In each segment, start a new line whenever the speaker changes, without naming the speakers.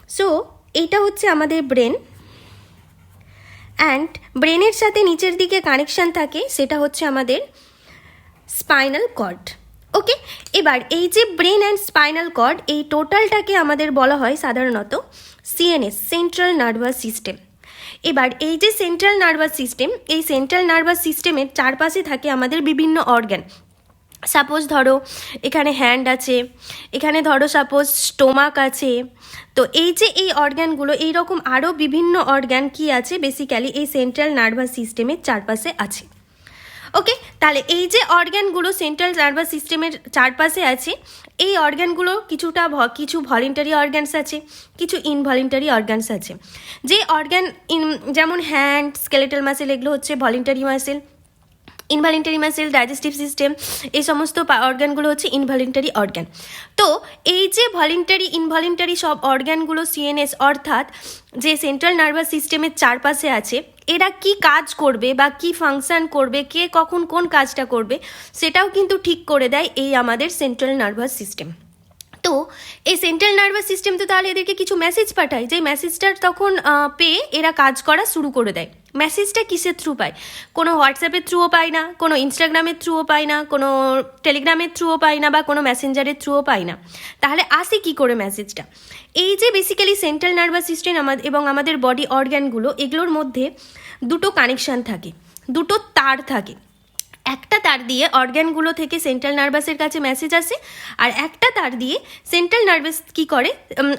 So এইটা হচ্ছে আমাদের ব্রেন, অ্যান্ড ব্রেনের সাথে নিচের দিকে কানেকশান থাকে, সেটা হচ্ছে আমাদের স্পাইনাল কর্ড। ওকে, এবার এই যে ব্রেন অ্যান্ড স্পাইনাল কর্ড, এই টোটালটাকে আমাদের বলা হয় সাধারণত সিএনএস, সেন্ট্রাল নার্ভাস সিস্টেম। এবার এই যে সেন্ট্রাল নার্ভাস সিস্টেম, এই সেন্ট্রাল নার্ভাস সিস্টেমের চারপাশে থাকে আমাদের বিভিন্ন অর্গ্যান। সাপোজ ধরো এখানে হ্যান্ড আছে, এখানে ধরো সাপোজ স্টোমাক আছে। তো এই যে এই অর্গ্যানগুলো, এইরকম আরও বিভিন্ন অর্গ্যান কি আছে বেসিক্যালি এই সেন্ট্রাল নার্ভাস সিস্টেমের চারপাশে আছে। ওকে, তাহলে এই যে অর্গ্যানগুলো সেন্ট্রাল নার্ভাস সিস্টেমের চারপাশে আছে, এই অর্গ্যানগুলো কিছু ভলেন্টারি অর্গ্যানস আছে, কিছু ইনভলেন্টারি অর্গ্যানস আছে। যে অর্গ্যান যেমন হ্যান্ড, স্কেলেটাল মাসেল, এগুলো হচ্ছে voluntary muscle. Involuntary muscle, digestive system, এই সমস্ত অর্গ্যানগুলো হচ্ছে ইনভলেন্টারি অর্গ্যান। তো এই যে ভলেন্টারি ইনভলেন্টারি সব অর্গ্যানগুলো সিএনএস অর্থাৎ যে সেন্ট্রাল নার্ভাস সিস্টেমের চারপাশে আছে, এরা কি কাজ করবে বা কি ফাংশন করবে, কে কখন কোন কাজটা করবে, সেটাও কিন্তু ঠিক করে দেয় এই আমাদের সেন্ট্রাল নার্ভাস সিস্টেম। তো এই সেন্ট্রাল নার্ভাস সিস্টেম তো তাহলে এদেরকে কিছু মেসেজ পাঠায়, যে মেসেজটার তখন পেয়ে এরা কাজ করা শুরু করে দেয়। মেসেজটা কিসের থ্রু পায়? কোনো হোয়াটসঅ্যাপের থ্রুও পায় না, কোনো ইনস্টাগ্রামের থ্রুও পায় না, কোনো টেলিগ্রামের থ্রুও পায় না, বা কোনো মেসেঞ্জারের থ্রুও পায় না। তাহলে আসে কি করে মেসেজটা? এই যে বেসিক্যালি সেন্ট্রাল নার্ভাস সিস্টেম এবং আমাদের বডি অর্গ্যানগুলো, এগুলোর মধ্যে দুটো কানেকশান থাকে, দুটো তার থাকে। একটা তার দিয়ে অর্গ্যানগুলো থেকে সেন্ট্রাল নার্ভাসের কাছে মেসেজ আসে, আর একটা তার দিয়ে সেন্ট্রাল নার্ভাস কি করে,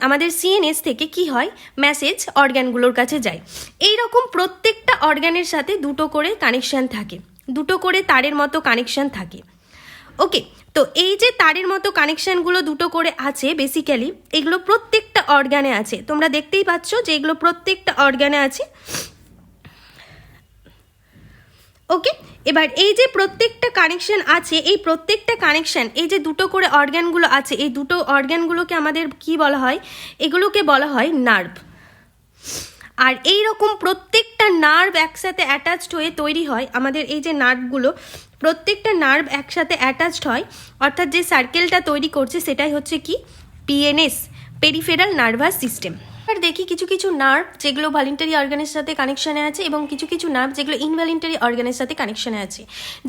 আমাদের সিএনএস থেকে কি হয়, মেসেজ অর্গ্যানগুলোর কাছে যায়। এই রকম প্রত্যেকটা অর্গ্যানের সাথে দুটো করে কানেকশান থাকে, দুটো করে তারের মতো কানেকশান থাকে। ওকে, তো এই যে তারের মতো কানেকশানগুলো দুটো করে আছে বেসিক্যালি, এগুলো প্রত্যেকটা অর্গ্যানে আছে। তোমরা দেখতেই পাচ্ছ যে এগুলো প্রত্যেকটা অর্গ্যানে আছে। ওকে, এবার এই যে প্রত্যেকটা কানেকশন আছে, এই প্রত্যেকটা কানেকশন, এই যে দুটো করে অর্গ্যানগুলো আছে, এই দুটো অর্গ্যানগুলোকে আমাদের কি বলা হয়? এগুলোকে বলা হয় নার্ভ। আর এই রকম প্রত্যেকটা নার্ভ একসাথে অ্যাটাচড হয়ে তৈরি হয় আমাদের এই যে নার্ভগুলো, প্রত্যেকটা নার্ভ একসাথে অ্যাটাচড হয়, অর্থাৎ যে সার্কেলটা তৈরি করছে সেটাই হচ্ছে কি, পিএনএস, পেরিফেরাল নার্ভাস সিস্টেম। আর দেখি কিছু কিছু নার্ভ যেগুলো ভলেন্টারি অর্গানের সাথে কানেকশানে আছে, এবং কিছু কিছু নার্ভ যেগুলো ইনভলেন্টারি অর্গানের সাথে কানেকশানে আছে।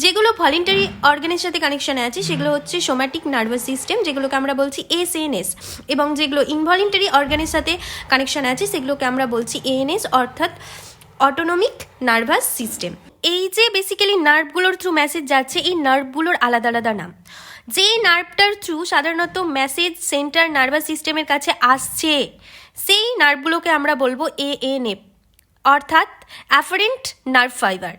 যেগুলো ভলেন্টারি অর্গানের সাথে কানেকশানে আছে সেগুলো হচ্ছে সোম্যাটিক নার্ভাস সিস্টেম, যেগুলোকে আমরা বলছি এসএনএস, এবং যেগুলো ইনভলেন্টারি অর্গানের সাথে কানেকশানে আছে সেগুলোকে আমরা বলছি এএনএস, অর্থাৎ অটোনমিক নার্ভাস সিস্টেম। এই যে বেসিক্যালি নার্ভগুলোর থ্রু মেসেজ যাচ্ছে, এই নার্ভগুলোর আলাদা আলাদা নাম। যে নার্ভটার থ্রু সাধারণত মেসেজ সেন্ট্রাল নার্ভাস সিস্টেমের কাছে আসছে, সেই নার্ভগুলোকে আমরা বলবো এএনএফ, অর্থাৎ অ্যাফারেন্ট নার্ভ ফাইবার।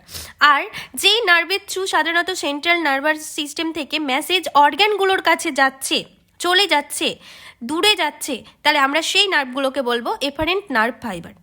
আর যেই নার্ভের থ্রু সাধারণত সেন্ট্রাল নার্ভাস সিস্টেম থেকে মেসেজ অর্গ্যানগুলোর কাছে যাচ্ছে, চলে যাচ্ছে, দূরে যাচ্ছে, তাহলে আমরা সেই নার্ভগুলোকে বলবো এফারেন্ট নার্ভ ফাইবার।